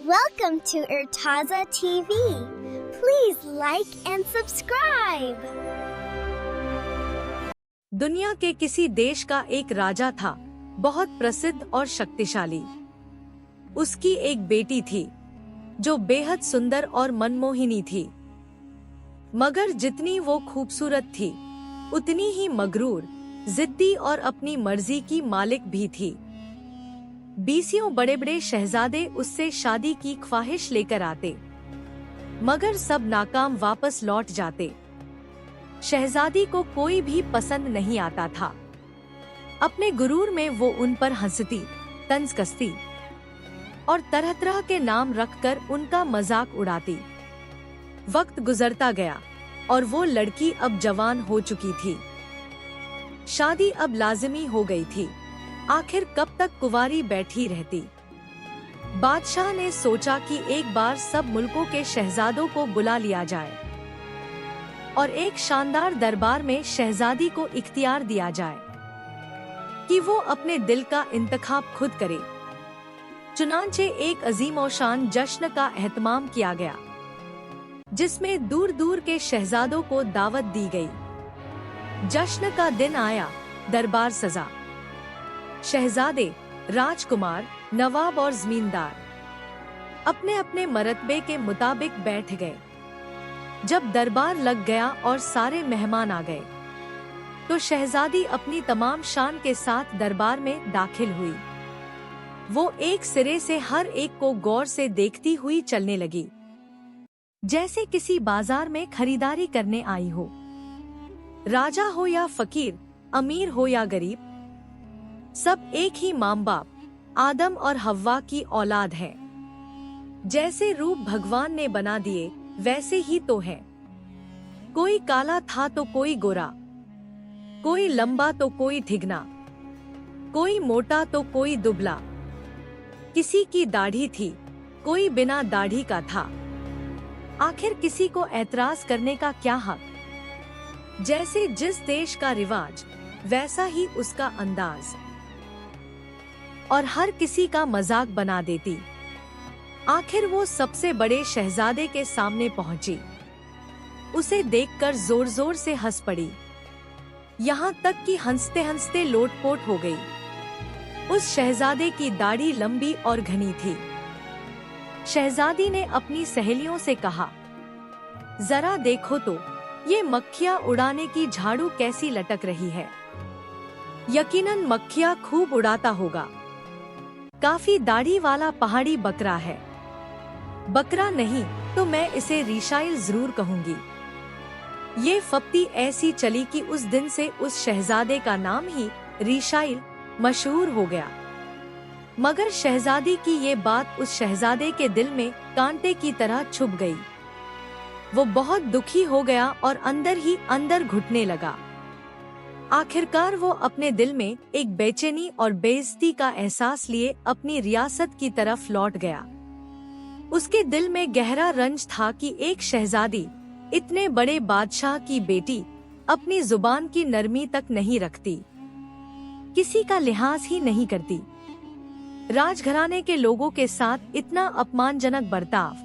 Welcome to Urtaza TV. Please like and subscribe. दुनिया के किसी देश का एक राजा था, बहुत प्रसिद्ध और शक्तिशाली। उसकी एक बेटी थी, जो बेहद सुंदर और मनमोहिनी थी। मगर जितनी वो खूबसूरत थी, उतनी ही मगरूर, जिद्दी और अपनी मर्जी की मालिक भी थी। 20 बड़े बड़े शहजादे उससे शादी की ख्वाहिश लेकर आते, मगर सब नाकाम वापस लौट जाते। शहजादी को कोई भी पसंद नहीं आता था। अपने गुरूर में वो उन पर हंसती, तंज कसती और तरह तरह के नाम रखकर उनका मजाक उड़ाती। वक्त गुजरता गया और वो लड़की अब जवान हो चुकी थी। शादी अब लाजिमी हो गई थी। आखिर कब तक कुंवारी बैठी रहती? बादशाह ने सोचा कि एक बार सब मुल्कों के शहजादों को बुला लिया जाए और एक शानदार दरबार में शहजादी को इख्तियार दिया जाए कि वो अपने दिल का इंतखाब खुद करे। चुनांचे एक अजीम और शान जश्न का एहतमाम किया गया, जिसमें दूर दूर के शहजादों को दावत दी गई। जश्न का दिन आया, दरबार सजा। शहजादे, राजकुमार, नवाब और जमींदार अपने अपने मरतबे के मुताबिक बैठ गए। जब दरबार लग गया और सारे मेहमान आ गए, तो शहजादी अपनी तमाम शान के साथ दरबार में दाखिल हुई। वो एक सिरे से हर एक को गौर से देखती हुई चलने लगी, जैसे किसी बाजार में खरीदारी करने आई हो। राजा हो या फकीर, अमीर हो या गरीब, सब एक ही माँ बाप आदम और हव्वा की औलाद है। जैसे रूप भगवान ने बना दिए, वैसे ही तो है। कोई काला था तो कोई गोरा, कोई लंबा तो कोई धिगना, कोई मोटा तो कोई दुबला। किसी की दाढ़ी थी, कोई बिना दाढ़ी का था। आखिर किसी को ऐतराज करने का क्या हक? जैसे जिस देश का रिवाज, वैसा ही उसका अंदाज, और हर किसी का मजाक बना देती। आखिर वो सबसे बड़े शहजादे के सामने पहुंची। उसे देखकर जोर जोर से हंस पड़ी, यहाँ तक कि हंसते हंसते लोटपोट हो गई। उस शहजादे की दाढ़ी लंबी और घनी थी। शहजादी ने अपनी सहेलियों से कहा, जरा देखो तो, ये मक्खियाँ उड़ाने की झाड़ू कैसी लटक रही है। यकीनन मक्खियाँ खूब उड़ाता होगा। काफी दाढ़ी वाला पहाड़ी बकरा है। बकरा नहीं तो मैं इसे रीशाइल जरूर कहूंगी। ये फप्ती ऐसी चली कि उस दिन से उस शहजादे का नाम ही रीशाइल मशहूर हो गया। मगर शहजादी की ये बात उस शहजादे के दिल में कांटे की तरह छुप गई। वो बहुत दुखी हो गया और अंदर ही अंदर घुटने लगा। आखिरकार वो अपने दिल में एक बेचैनी और बेइज्जती का एहसास लिए अपनी रियासत की तरफ लौट गया। उसके दिल में गहरा रंज था कि एक शहजादी, इतने बड़े बादशाह की बेटी, अपनी जुबान की नरमी तक नहीं रखती, किसी का लिहाज ही नहीं करती। राजघराने के लोगों के साथ इतना अपमानजनक बर्ताव।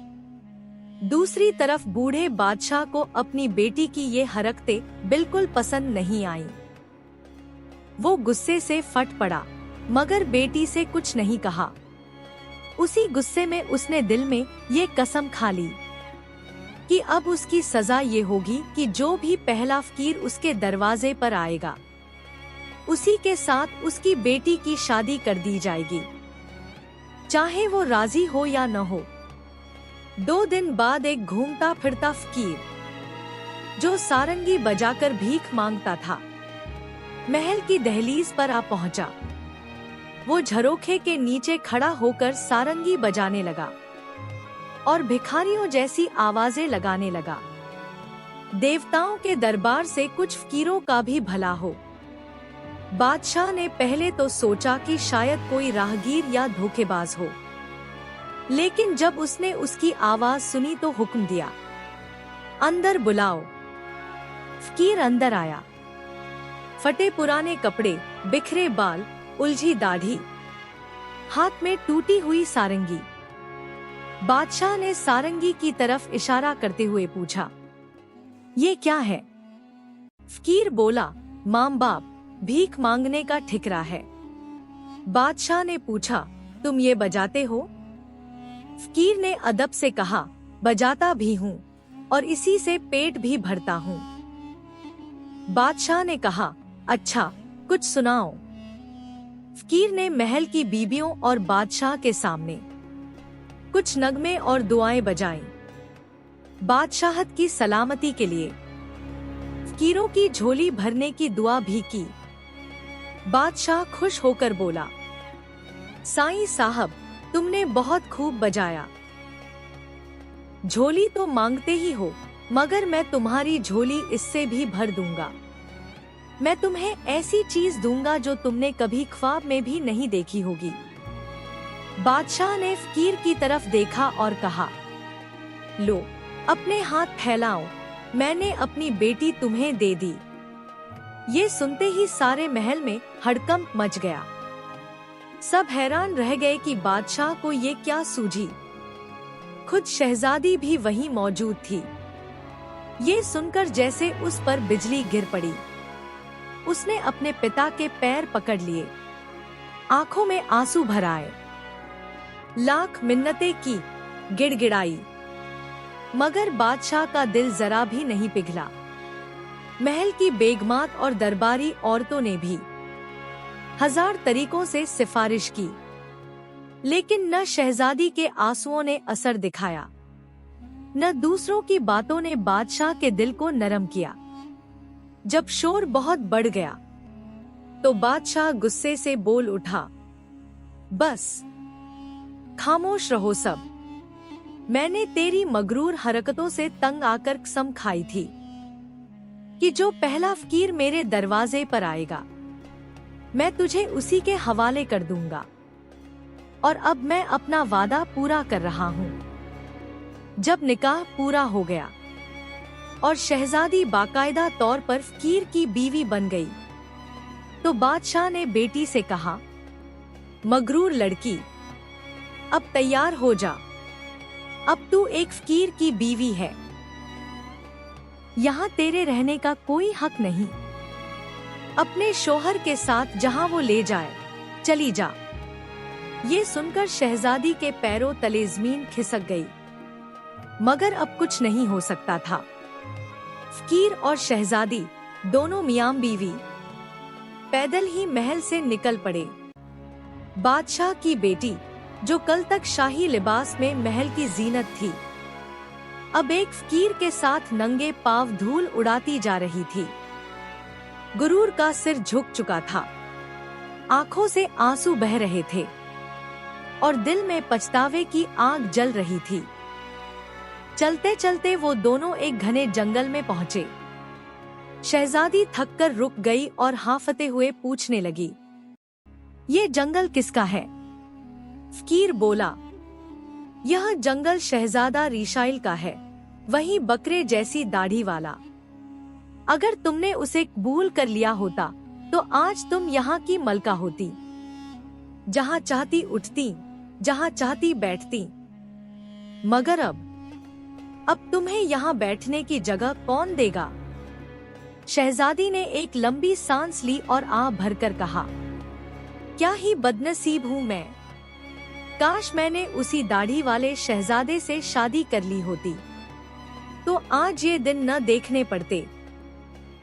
दूसरी तरफ बूढ़े बादशाह को अपनी बेटी की ये हरकतें बिल्कुल पसंद नहीं आईं। वो गुस्से से फट पड़ा, मगर बेटी से कुछ नहीं कहा। उसी गुस्से में उसने दिल में ये कसम खा ली कि अब उसकी सजा ये होगी कि जो भी पहला फकीर उसके दरवाजे पर आएगा, उसी के साथ उसकी बेटी की शादी कर दी जाएगी, चाहे वो राजी हो या न हो। 2 दिन बाद एक घूमता फिरता फकीर, जो सारंगी बजाकर भीख मांगता था, महल की दहलीज पर आ पहुंचा। वो झरोखे के नीचे खड़ा होकर सारंगी बजाने लगा और भिखारियों जैसी आवाजें लगाने लगा। देवताओं के दरबार से कुछ फकीरों का भी भला हो। बादशाह ने पहले तो सोचा कि शायद कोई राहगीर या धोखेबाज हो, लेकिन जब उसने उसकी आवाज सुनी तो हुक्म दिया, अंदर बुलाओ। फकीर अंदर आया। फटे पुराने कपड़े, बिखरे बाल, उलझी दाढ़ी, हाथ में टूटी हुई सारंगी। बादशाह ने सारंगी की तरफ इशारा करते हुए पूछा, ये क्या है? फकीर बोला, माम बाप, भीख मांगने का ठिकरा है। बादशाह ने पूछा, तुम ये बजाते हो? फकीर ने अदब से कहा, बजाता भी हूँ और इसी से पेट भी भरता हूँ। बादशाह ने कहा, अच्छा, कुछ सुनाओ। फकीर ने महल की बीबियों और बादशाह के सामने कुछ नगमे और दुआएं बजाईं। बादशाहत की सलामती के लिए फकीरों की झोली भरने की दुआ भी की। बादशाह खुश होकर बोला, साईं साहब, तुमने बहुत खूब बजाया। झोली तो मांगते ही हो, मगर मैं तुम्हारी झोली इससे भी भर दूंगा। मैं तुम्हें ऐसी चीज दूंगा जो तुमने कभी ख्वाब में भी नहीं देखी होगी। बादशाह ने फकीर की तरफ देखा और कहा, लो, अपने हाथ फैलाओ, मैंने अपनी बेटी तुम्हें दे दी। ये सुनते ही सारे महल में हड़कंप मच गया। सब हैरान रह गए कि बादशाह को ये क्या सूझी। खुद शहजादी भी वहीं मौजूद थी। ये सुनकर जैसे उस पर बिजली गिर पड़ी। उसने अपने पिता के पैर पकड़ लिए, आंखों में आंसू भर आए, लाख मिन्नतें की, गिड़गिड़ाई, मगर बादशाह का दिल जरा भी नहीं पिघला। महल की बेगमात और दरबारी औरतों ने भी 1000 तरीकों से सिफारिश की, लेकिन न शहजादी के आंसुओं ने असर दिखाया, न दूसरों की बातों ने बादशाह के दिल को नरम किया। जब शोर बहुत बढ़ गया तो बादशाह गुस्से से बोल उठा, बस, खामोश रहो सब। मैंने तेरी मगरूर हरकतों से तंग आकर कसम खाई थी कि जो पहला फकीर मेरे दरवाजे पर आएगा मैं तुझे उसी के हवाले कर दूंगा, और अब मैं अपना वादा पूरा कर रहा हूँ। जब निकाह पूरा हो गया और शहजादी बाकायदा तौर पर फकीर की बीवी बन गई, तो बादशाह ने बेटी से कहा, मगरूर लड़की, अब तैयार हो जा, अब तू एक फकीर की बीवी है। यहाँ तेरे रहने का कोई हक नहीं। अपने शोहर के साथ जहाँ वो ले जाए चली जा। ये सुनकर शहजादी के पैरों तले जमीन खिसक गई, मगर अब कुछ नहीं हो सकता था। फकीर और शहजादी दोनों मियां बीवी पैदल ही महल से निकल पड़े। बादशाह की बेटी, जो कल तक शाही लिबास में महल की जीनत थी, अब एक फकीर के साथ नंगे पांव धूल उड़ाती जा रही थी। गुरूर का सिर झुक चुका था, आंखों से आंसू बह रहे थे और दिल में पछतावे की आग जल रही थी। चलते चलते वो दोनों एक घने जंगल में पहुंचे। शहजादी थककर रुक गई और हांफते हुए पूछने लगी, ये जंगल किसका है? फकीर बोला, यह जंगल शहजादा रिशाइल का है, वही बकरे जैसी दाढ़ी वाला। अगर तुमने उसे कबूल कर लिया होता तो आज तुम यहाँ की मलका होती, जहाँ चाहती उठती, जहाँ चाहती बैठती। मगर अब तुम्हें यहाँ बैठने की जगह कौन देगा? शहजादी ने एक लंबी सांस ली और आह भरकर कहा, क्या ही बदनसीब हूँ मैं। काश मैंने उसी दाढ़ी वाले शहजादे से शादी कर ली होती, तो आज ये दिन न देखने पड़ते।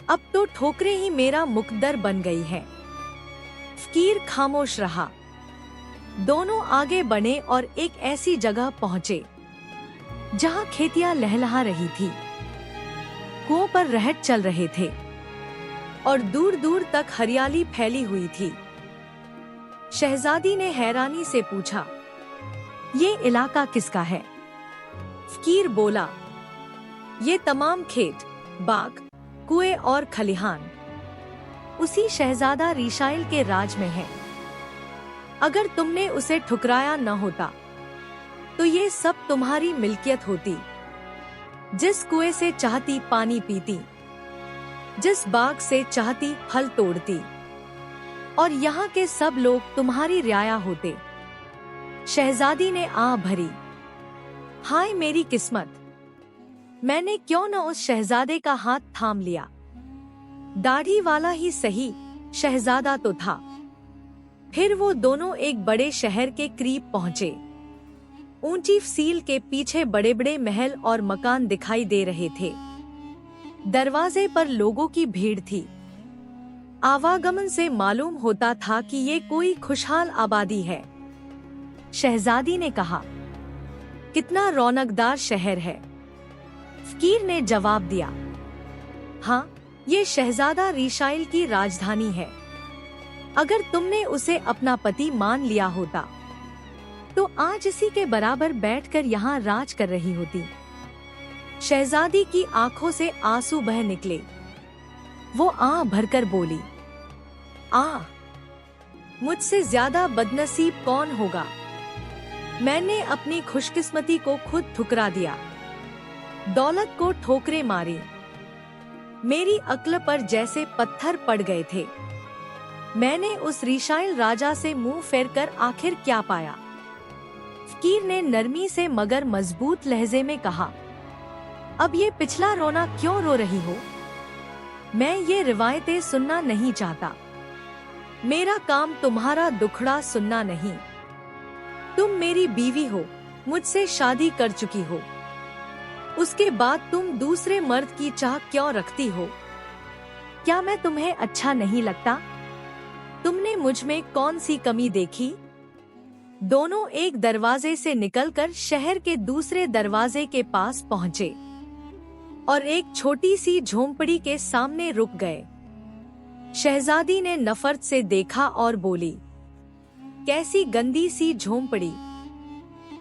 अब तो ठोकरें ही मेरा मुकद्दर बन गई है। फकीर खामोश रहा। दोनों आगे बढ़े और एक ऐसी जगह पहुँचे जहाँ खेतियां लहलहा रही थी, कुओं पर रहट चल रहे थे और दूर दूर तक हरियाली फैली हुई थी। शहजादी ने हैरानी से पूछा, ये इलाका किसका है? फकीर बोला, ये तमाम खेत, बाग, कुएं और खलिहान उसी शहजादा रिशाइल के राज में है। अगर तुमने उसे ठुकराया न होता तो ये सब तुम्हारी मिल्कियत होती। जिस कुएं से चाहती पानी पीती, जिस बाग से चाहती फल तोड़ती, और यहाँ के सब लोग तुम्हारी रियाया होते। शहजादी ने आह भरी। हाय मेरी किस्मत, मैंने क्यों न उस शहजादे का हाथ थाम लिया। दाढ़ी वाला ही सही, शहजादा तो था। फिर वो दोनों एक बड़े शहर के करीब पहुंचे। ऊंची फसील के पीछे बड़े बड़े महल और मकान दिखाई दे रहे थे। दरवाजे पर लोगों की भीड़ थी। आवागमन से मालूम होता था कि ये कोई खुशहाल आबादी है। शहजादी ने कहा, कितना रौनकदार शहर है। फकीर ने जवाब दिया, हाँ, ये शहजादा रिशाइल की राजधानी है। अगर तुमने उसे अपना पति मान लिया होता तो आज इसी के बराबर बैठकर यहाँ राज कर रही होती। शहजादी की आंखों से आंसू बह निकले। वो आह भरकर बोली, मुझसे ज्यादा बदनसीब कौन होगा। मैंने अपनी खुशकिस्मती को खुद ठुकरा दिया, दौलत को ठोकरें मारी। मेरी अक्ल पर जैसे पत्थर पड़ गए थे। मैंने उस रिशाइल राजा से मुंह फेर कर आखिर क्या पाया। फकीर ने नरमी से मगर मजबूत लहजे में कहा, अब ये पिछला रोना क्यों रो रही हो। मैं ये रिवायतें सुनना नहीं चाहता। मेरा काम तुम्हारा दुखड़ा सुनना नहीं। तुम मेरी बीवी हो, मुझसे शादी कर चुकी हो। उसके बाद तुम दूसरे मर्द की चाह क्यों रखती हो। क्या मैं तुम्हें अच्छा नहीं लगता। तुमने मुझ में कौन सी कमी देखी। दोनों एक दरवाजे से निकलकर शहर के दूसरे दरवाजे के पास पहुंचे और एक छोटी सी झोंपड़ी के सामने रुक गए। शहजादी ने नफरत से देखा और बोली, कैसी गंदी सी झोंपड़ी,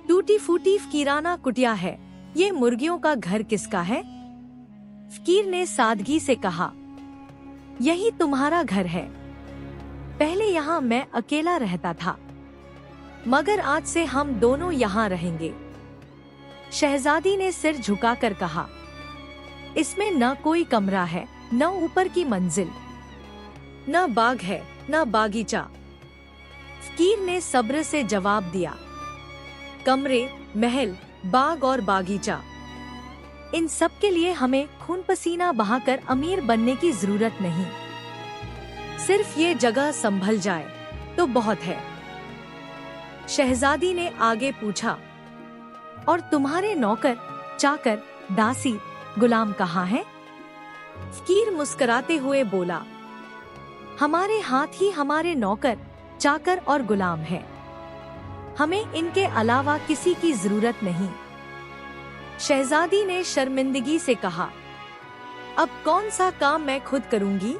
टूटी फूटी किराना कुटिया है। ये मुर्गियों का घर किसका है। फकीर ने सादगी से कहा, यही तुम्हारा घर है। पहले यहाँ मैं अकेला रहता था, मगर आज से हम दोनों यहाँ रहेंगे। शहजादी ने सिर झुकाकर कहा, इसमें न कोई कमरा है, न ऊपर की मंजिल, न बाग है, न बागीचा। फकीर ने सब्र से जवाब दिया, कमरे, महल, बाग और बागीचा, इन सब के लिए हमें खून पसीना बहाकर अमीर बनने की जरूरत नहीं। सिर्फ ये जगह संभल जाए तो बहुत है। शहजादी ने आगे पूछा, और तुम्हारे नौकर, चाकर, दासी, गुलाम कहाँ हैं? फकीर मुस्कुराते हुए बोला, हमारे हाथ ही हमारे नौकर, चाकर और गुलाम हैं। हमें इनके अलावा किसी की जरूरत नहीं। शहजादी ने शर्मिंदगी से कहा, अब कौन सा काम मैं खुद करूंगी।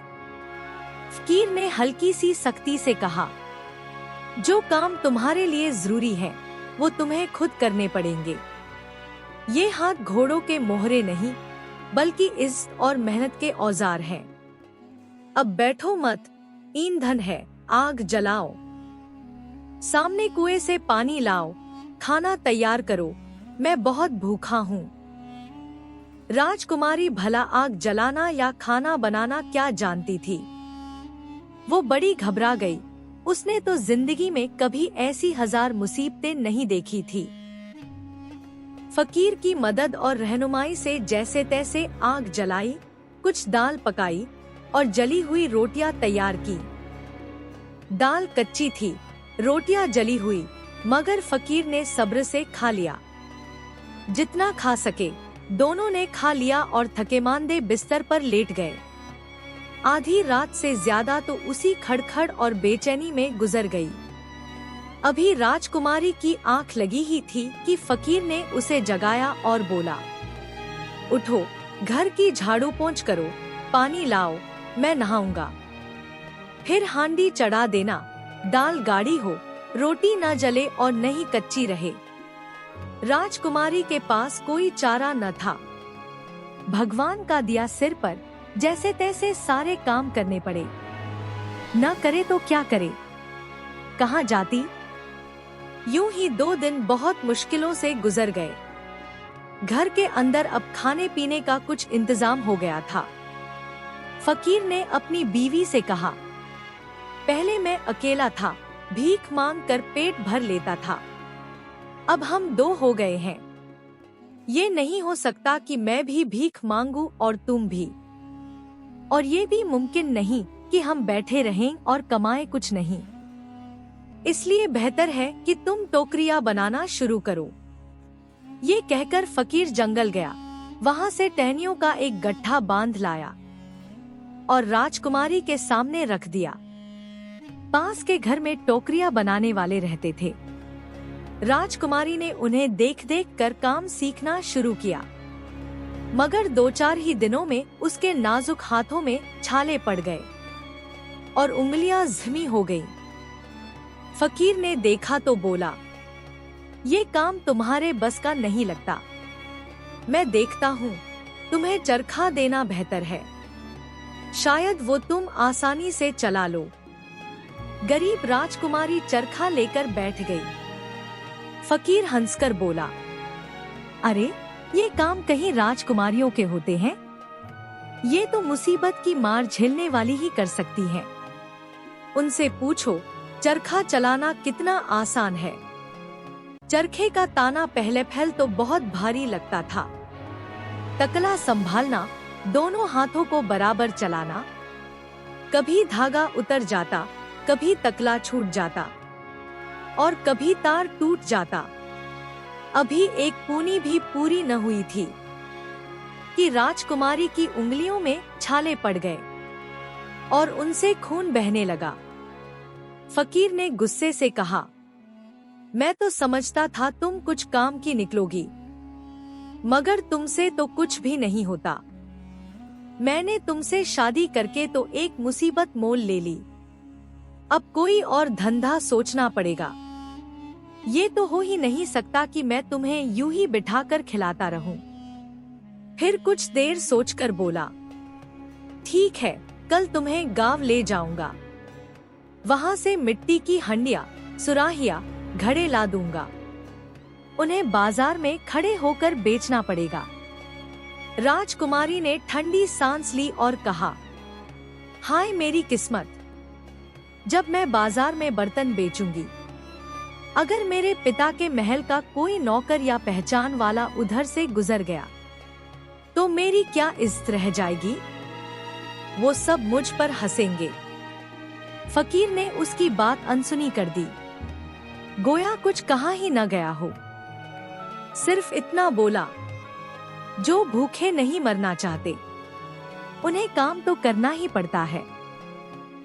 फकीर ने हल्की सी सख्ती से कहा, जो काम तुम्हारे लिए जरूरी है वो तुम्हें खुद करने पड़ेंगे। ये हाथ घोड़ों के मोहरे नहीं बल्कि इज्जत और मेहनत के औजार हैं। अब बैठो मत, ईंधन है, आग जलाओ, सामने कुएं से पानी लाओ, खाना तैयार करो, मैं बहुत भूखा हूँ। राजकुमारी भला आग जलाना या खाना बनाना क्या जानती थी। वो बड़ी घबरा गई। उसने तो जिंदगी में कभी ऐसी 1000 मुसीबतें नहीं देखी थी। फकीर की मदद और रहनुमाई से जैसे तैसे आग जलाई, कुछ दाल पकाई और जली हुई रोटियां तैयार की। दाल कच्ची थी, रोटियां जली हुई, मगर फकीर ने सब्र से खा लिया। जितना खा सके दोनों ने खा लिया और थकेमांदे बिस्तर पर लेट गए। आधी रात से ज्यादा तो उसी खड़खड़ और बेचैनी में गुजर गई। अभी राजकुमारी की आंख लगी ही थी कि फकीर ने उसे जगाया और बोला, उठो, घर की झाड़ू पोंछ करो, पानी लाओ, मैं नहाऊंगा। फिर हांडी चढ़ा देना, दाल गाढ़ी हो, रोटी न जले और नहीं कच्ची रहे। राजकुमारी के पास कोई चारा न था। भगवान का दिया सिर पर, जैसे तैसे सारे काम करने पड़े। न करे तो क्या करे, कहाँ जाती। यूं ही 2 दिन बहुत मुश्किलों से गुजर गए। घर के अंदर अब खाने पीने का कुछ इंतजाम हो गया था। फकीर ने अपनी बीवी से कहा, पहले मैं अकेला था, भीख मांग कर पेट भर लेता था। अब हम 2 हो गए हैं। ये नहीं हो सकता कि मैं भी भीख मांगू और तुम भी। और ये भी मुमकिन नहीं कि हम बैठे रहें और कमाएं कुछ नहीं। इसलिए बेहतर है कि तुम टोकरियां बनाना शुरू करो। ये कहकर फकीर जंगल गया। वहाँ से टहनियों का एक गट्ठा बांध लाया और राजकुमारी के सामने रख दिया। पास के घर में टोकरियां बनाने वाले रहते थे। राजकुमारी ने उन्हें देख देख कर काम सीखना शुरू किया, मगर 2-4 ही दिनों में उसके नाजुक हाथों में छाले पड़ गए और उंगलियां ज़िमी हो गईं। फकीर ने देखा तो बोला, ये काम तुम्हारे बस का नहीं लगता। मैं देखता हूँ, तुम्हें चरखा देना बेहतर है, शायद वो तुम आसानी से चला लो। गरीब राजकुमारी चरखा लेकर बैठ गई। फकीर हंसकर बोला, अरे ये काम कहीं राजकुमारियों के होते हैं? ये तो मुसीबत की मार झेलने वाली ही कर सकती हैं। उनसे पूछो चरखा चलाना कितना आसान है। चरखे का ताना पहले तो बहुत भारी लगता था। तकला संभालना, दोनों हाथों को बराबर चलाना, कभी धागा उतर जाता, कभी तकला छूट जाता और कभी तार टूट जाता। अभी एक पूनी भी पूरी न हुई थी कि राजकुमारी की उंगलियों में छाले पड़ गए और उनसे खून बहने लगा। फकीर ने गुस्से से कहा, मैं तो समझता था तुम कुछ काम की निकलोगी, मगर तुमसे तो कुछ भी नहीं होता। मैंने तुमसे शादी करके तो एक मुसीबत मोल ले ली। अब कोई और धंधा सोचना पड़ेगा। ये तो हो ही नहीं सकता कि मैं तुम्हें यूं ही बिठाकर खिलाता रहूं। फिर कुछ देर सोचकर बोला, ठीक है, कल तुम्हें गांव ले जाऊंगा। वहां से मिट्टी की हंडिया, सुराहिया, घड़े ला दूंगा। उन्हें बाजार में खड़े होकर बेचना पड़ेगा। राजकुमारी ने ठंडी सांस ली और कहा, हाय मेरी किस्मत, जब मैं बाजार में बर्तन बेचूंगी, अगर मेरे पिता के महल का कोई नौकर या पहचान वाला उधर से गुजर गया तो मेरी क्या इज्जत रह जाएगी? वो सब मुझ पर हंसेंगे। फकीर ने उसकी बात अनसुनी कर दी, गोया कुछ कहा ही न गया हो। सिर्फ इतना बोला, जो भूखे नहीं मरना चाहते उन्हें काम तो करना ही पड़ता है।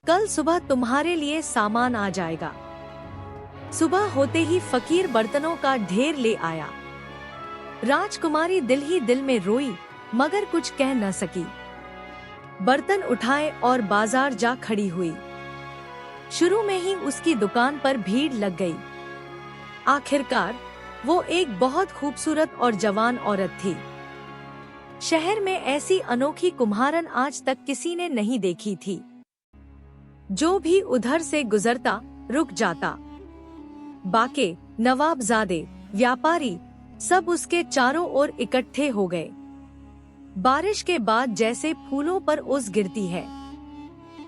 कल सुबह तुम्हारे लिए सामान आ जाएगा। सुबह होते ही फकीर बर्तनों का ढेर ले आया। राजकुमारी दिल ही दिल में रोई, मगर कुछ कह न सकी। बर्तन उठाए और बाजार जा खड़ी हुई। शुरू में ही उसकी दुकान पर भीड़ लग गई। आखिरकार वो एक बहुत खूबसूरत और जवान औरत थी। शहर में ऐसी अनोखी कुम्हारन आज तक किसी ने नहीं देखी थी। जो भी उधर से गुजरता रुक जाता। बाके, नवाबजादे, व्यापारी सब उसके चारों ओर इकट्ठे हो गए। बारिश के बाद जैसे फूलों पर ओस गिरती है,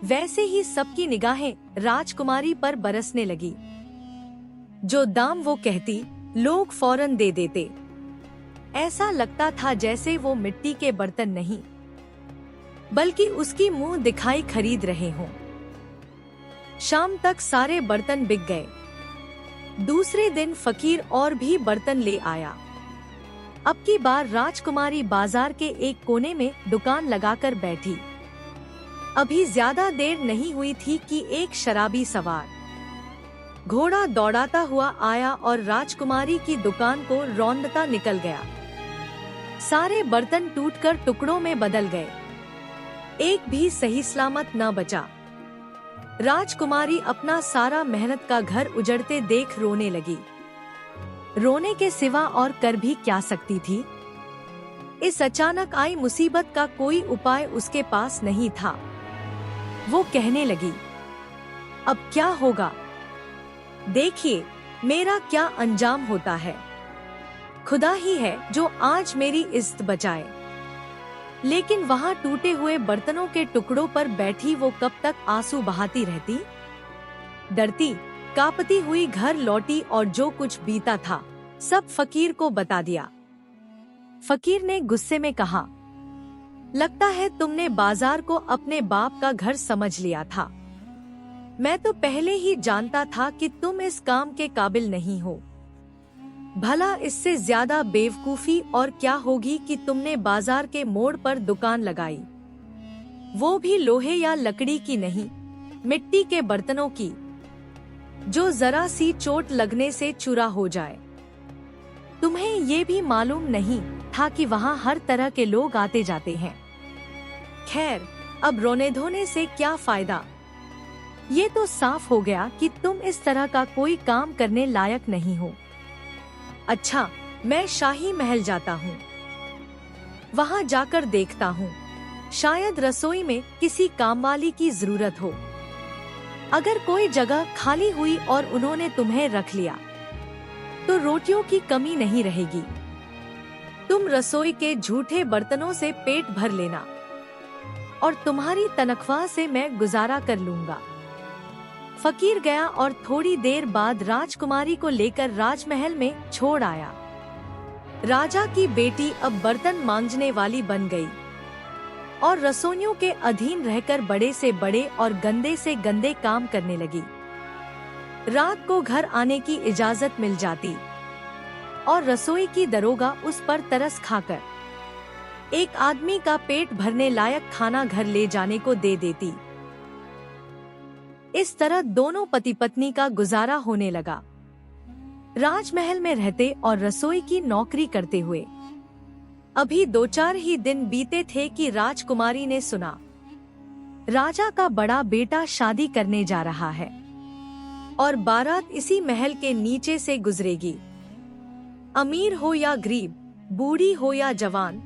वैसे ही सबकी निगाहें राजकुमारी पर बरसने लगी। जो दाम वो कहती, लोग फौरन दे देते। ऐसा लगता था जैसे वो मिट्टी के बर्तन नहीं, बल्कि उसकी मुंह दिखाई खरीद रहे हों। शाम तक सारे बर्तन बिक गए। दूसरे दिन फकीर और भी बर्तन ले आया। अब की बार राजकुमारी बाजार के एक कोने में दुकान लगाकर बैठी। अभी ज्यादा देर नहीं हुई थी कि एक शराबी सवार घोड़ा दौड़ाता हुआ आया और राजकुमारी की दुकान को रौंदता निकल गया। सारे बर्तन टूटकर टुकड़ों में बदल गए। एक भी सही सलामत न बचा। राजकुमारी अपना सारा मेहनत का घर उजड़ते देख रोने लगी। रोने के सिवा और कर भी क्या सकती थी? इस अचानक आई मुसीबत का कोई उपाय उसके पास नहीं था। वो कहने लगी, अब क्या होगा? देखिए मेरा क्या अंजाम होता है। खुदा ही है जो आज मेरी इज्जत बचाए। लेकिन वहाँ टूटे हुए बर्तनों के टुकड़ों पर बैठी वो कब तक आंसू बहाती रहती? डरती कांपती हुई घर लौटी और जो कुछ बीता था सब फकीर को बता दिया। फकीर ने गुस्से में कहा, लगता है तुमने बाजार को अपने बाप का घर समझ लिया था। मैं तो पहले ही जानता था कि तुम इस काम के काबिल नहीं हो। भला इससे ज्यादा बेवकूफी और क्या होगी कि तुमने बाजार के मोड़ पर दुकान लगाई, वो भी लोहे या लकड़ी की नहीं, मिट्टी के बर्तनों की, जो जरा सी चोट लगने से चूरा हो जाए। तुम्हें ये भी मालूम नहीं था कि वहाँ हर तरह के लोग आते जाते हैं। खैर, अब रोने धोने से क्या फायदा। ये तो साफ हो गया कि तुम इस तरह का कोई काम करने लायक नहीं हो। अच्छा, मैं शाही महल जाता हूँ, वहाँ जाकर देखता हूँ, शायद रसोई में किसी कामवाली की जरूरत हो। अगर कोई जगह खाली हुई और उन्होंने तुम्हें रख लिया तो रोटियों की कमी नहीं रहेगी। तुम रसोई के झूठे बर्तनों से पेट भर लेना और तुम्हारी तनख्वाह से मैं गुजारा कर लूंगा। फकीर गया और थोड़ी देर बाद राजकुमारी को लेकर राजमहल में छोड़ आया। राजा की बेटी अब बर्तन मांजने वाली बन गई और रसोइयों के अधीन रहकर बड़े से बड़े और गंदे से गंदे काम करने लगी। रात को घर आने की इजाजत मिल जाती और रसोई की दरोगा उस पर तरस खाकर एक आदमी का पेट भरने लायक खाना घर ले जाने को दे देती। इस तरह दोनों पति पत्नी का गुजारा होने लगा, राजमहल में रहते और रसोई की नौकरी करते हुए। अभी 2-4 ही दिन बीते थे कि राजकुमारी ने सुना, राजा का बड़ा बेटा शादी करने जा रहा है और बारात इसी महल के नीचे से गुजरेगी। अमीर हो या गरीब, बूढ़ी हो या जवान,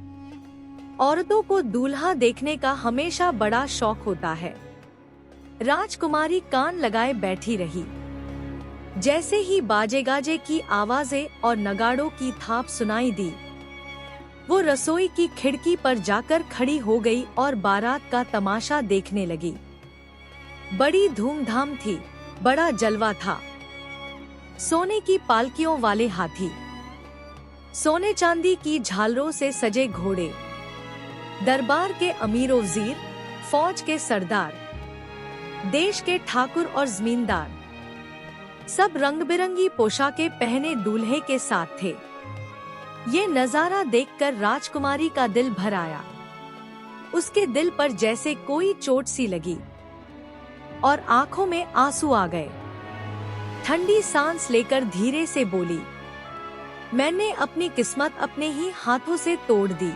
औरतों को दूल्हा देखने का हमेशा बड़ा शौक होता है। राजकुमारी कान लगाए बैठी रही। जैसे ही बाजे गाजे की आवाजें और नगाड़ों की थाप सुनाई दी, वो रसोई की खिड़की पर जाकर खड़ी हो गई और बारात का तमाशा देखने लगी। बड़ी धूमधाम थी, बड़ा जलवा था। सोने की पालकियों वाले हाथी, सोने चांदी की झालरों से सजे घोड़े, दरबार के अमीर वजीर, फौज के सरदार, देश के ठाकुर और जमींदार, सब रंग बिरंगी पोशाकें पहने दूल्हे के साथ थे। ये नजारा देखकर राजकुमारी का दिल भर आया। उसके दिल पर जैसे कोई चोट सी लगी और आंखों में आंसू आ गए। ठंडी सांस लेकर धीरे से बोली, मैंने अपनी किस्मत अपने ही हाथों से तोड़ दी।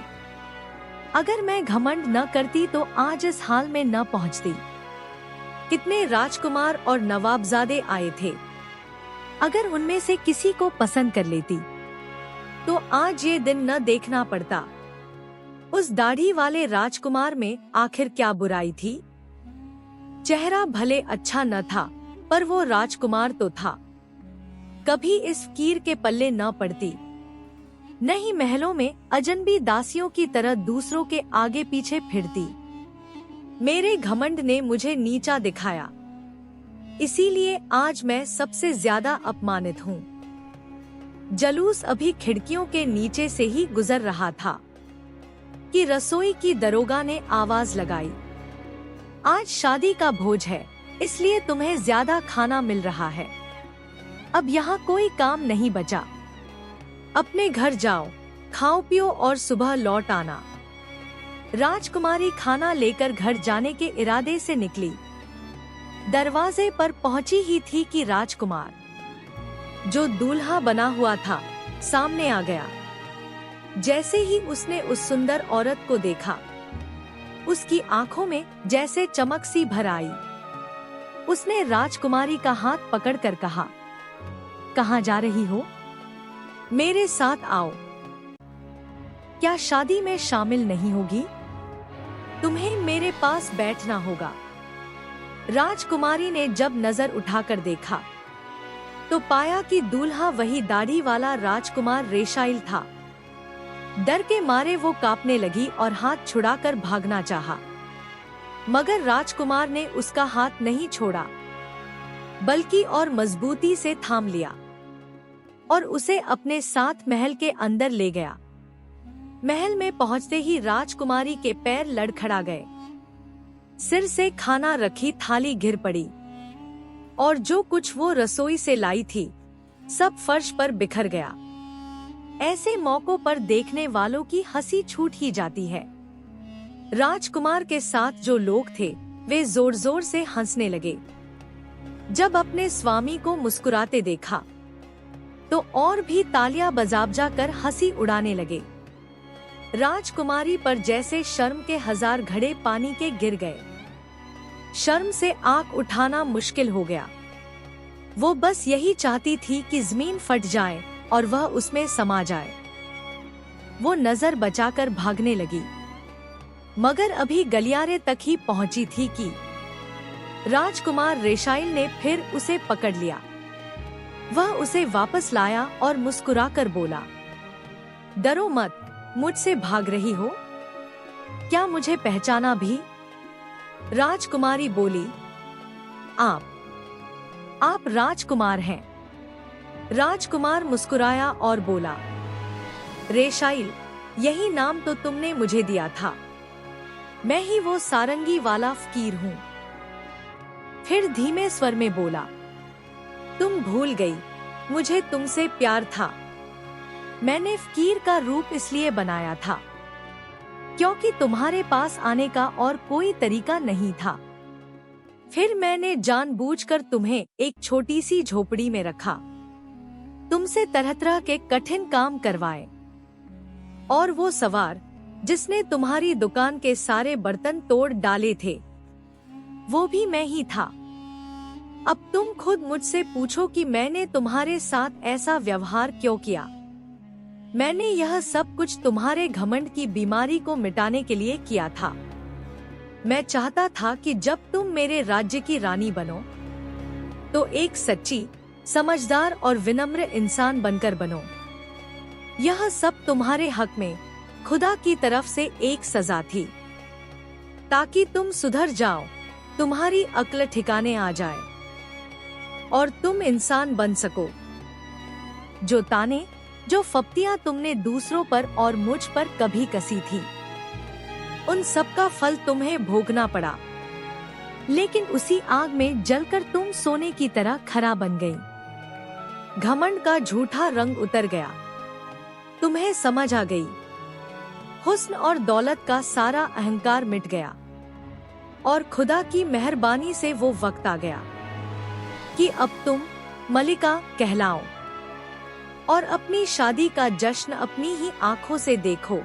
अगर मैं घमंड न करती तो आज इस हाल में न पहुंचती। कितने राजकुमार और नवाबजादे आए थे, अगर उनमें से किसी को पसंद कर लेती तो आज ये दिन न देखना पड़ता। उस दाढ़ी वाले राजकुमार में आखिर क्या बुराई थी? चेहरा भले अच्छा न था, पर वो राजकुमार तो था। कभी इस फकीर के पल्ले न पड़ती। नहीं महलों में अजनबी दासियों की तरह दूसरों के आगे पीछे फिरती। मेरे घमंड ने मुझे नीचा दिखाया, इसीलिए आज मैं सबसे ज्यादा अपमानित हूँ। जलूस अभी खिड़कियों के नीचे से ही गुजर रहा था कि रसोई की दरोगा ने आवाज लगाई, आज शादी का भोज है, इसलिए तुम्हें ज्यादा खाना मिल रहा है। अब यहाँ कोई काम नहीं बचा। अपने घर जाओ, खाओ पियो और सुबह लौट आना। राजकुमारी खाना लेकर घर जाने के इरादे से निकली। दरवाजे पर पहुंची ही थी कि राजकुमार, जो दूल्हा बना हुआ था, सामने आ गया। जैसे ही उसने उस सुंदर औरत को देखा, उसकी आंखों में जैसे चमक सी भर आई। उसने राजकुमारी का हाथ पकड़कर कहा, कहाँ जा रही हो? मेरे साथ आओ। क्या शादी में शामिल नहीं होगी? तुम्हें मेरे पास बैठना होगा। राजकुमारी ने जब नजर उठाकर देखा तो पाया कि दूल्हा वही दाढ़ी वाला राजकुमार रेशाइल था। डर के मारे वो कांपने लगी और हाथ छुड़ाकर भागना चाहा, मगर राजकुमार ने उसका हाथ नहीं छोड़ा, बल्कि और मजबूती से थाम लिया और उसे अपने साथ महल के अंदर ले गया। महल में पहुंचते ही राजकुमारी के पैर लड़खड़ा गए। सिर से खाना रखी थाली गिर पड़ी और जो कुछ वो रसोई से लाई थी सब फर्श पर बिखर गया। ऐसे मौकों पर देखने वालों की हंसी छूट ही जाती है। राजकुमार के साथ जो लोग थे वे जोर जोर से हंसने लगे। जब अपने स्वामी को मुस्कुराते देखा तो और भी तालियां बजा कर हंसी उड़ाने लगे। राजकुमारी पर जैसे शर्म के 1000 घड़े पानी के गिर गए। शर्म से आंख उठाना मुश्किल हो गया। वो बस यही चाहती थी कि जमीन फट जाए और वह उसमें समा जाए। वो नजर बचाकर भागने लगी, मगर अभी गलियारे तक ही पहुंची थी कि राजकुमार रेशाइल ने फिर उसे पकड़ लिया। वह उसे वापस लाया और मुस्कुराकर बोला, डरो मत, मुझसे भाग रही हो? क्या मुझे पहचाना भी? राजकुमारी बोली, आप राजकुमार हैं। राजकुमार मुस्कुराया और बोला, रेशाइल, यही नाम तो तुमने मुझे दिया था। मैं ही वो सारंगी वाला फकीर हूँ। फिर धीमे स्वर में बोला, तुम भूल गई, मुझे तुमसे प्यार था। मैंने फकीर का रूप इसलिए बनाया था क्योंकि तुम्हारे पास आने का और कोई तरीका नहीं था। फिर मैंने जानबूझकर तुम्हें एक छोटी सी झोपड़ी में रखा, तुमसे तरह तरह के कठिन काम करवाए, और वो सवार जिसने तुम्हारी दुकान के सारे बर्तन तोड़ डाले थे वो भी मैं ही था। अब तुम खुद मुझसे पूछो कि मैंने तुम्हारे साथ ऐसा व्यवहार क्यों किया। मैंने यह सब कुछ तुम्हारे घमंड की बीमारी को मिटाने के लिए किया था। मैं चाहता था कि जब तुम मेरे राज्य की रानी बनो तो एक सच्ची, समझदार और विनम्र इंसान बनकर बनो। यह सब तुम्हारे हक में खुदा की तरफ से एक सजा थी, ताकि तुम सुधर जाओ, तुम्हारी अक्ल ठिकाने आ जाए और तुम इंसान बन सको। जो ताने, जो फप्तियां तुमने दूसरों पर और मुझ पर कभी कसी थी, उन सब का फल तुम्हें भोगना पड़ा। लेकिन उसी आग में जलकर तुम सोने की तरह खरा बन गई। घमंड का झूठा रंग उतर गया, तुम्हें समझ आ गई। हुस्न और दौलत का सारा अहंकार मिट गया और खुदा की मेहरबानी से वो वक्त आ गया कि अब तुम मलिका कहलाओ और अपनी शादी का जश्न अपनी ही आंखों से देखो।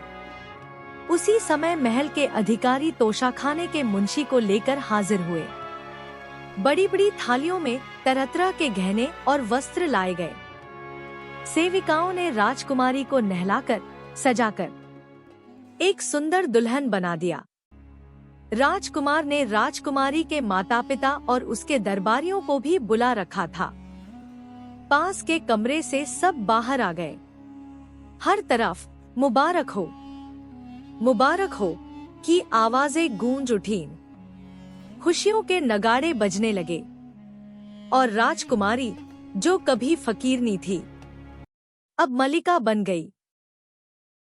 उसी समय महल के अधिकारी तोशाखाने के मुंशी को लेकर हाजिर हुए। बड़ी बड़ी थालियों में तरह तरह के गहने और वस्त्र लाए गए। सेविकाओं ने राजकुमारी को नहलाकर सजाकर एक सुंदर दुल्हन बना दिया। राजकुमार ने राजकुमारी के माता पिता और उसके दरबारियों को भी बुला रखा था। पास के कमरे से सब बाहर आ गए। हर तरफ मुबारक हो, मुबारक हो की आवाजें गूंज उठीं। खुशियों के नगाड़े बजने लगे और राजकुमारी, जो कभी फकीरनी थी, अब मलिका बन गई।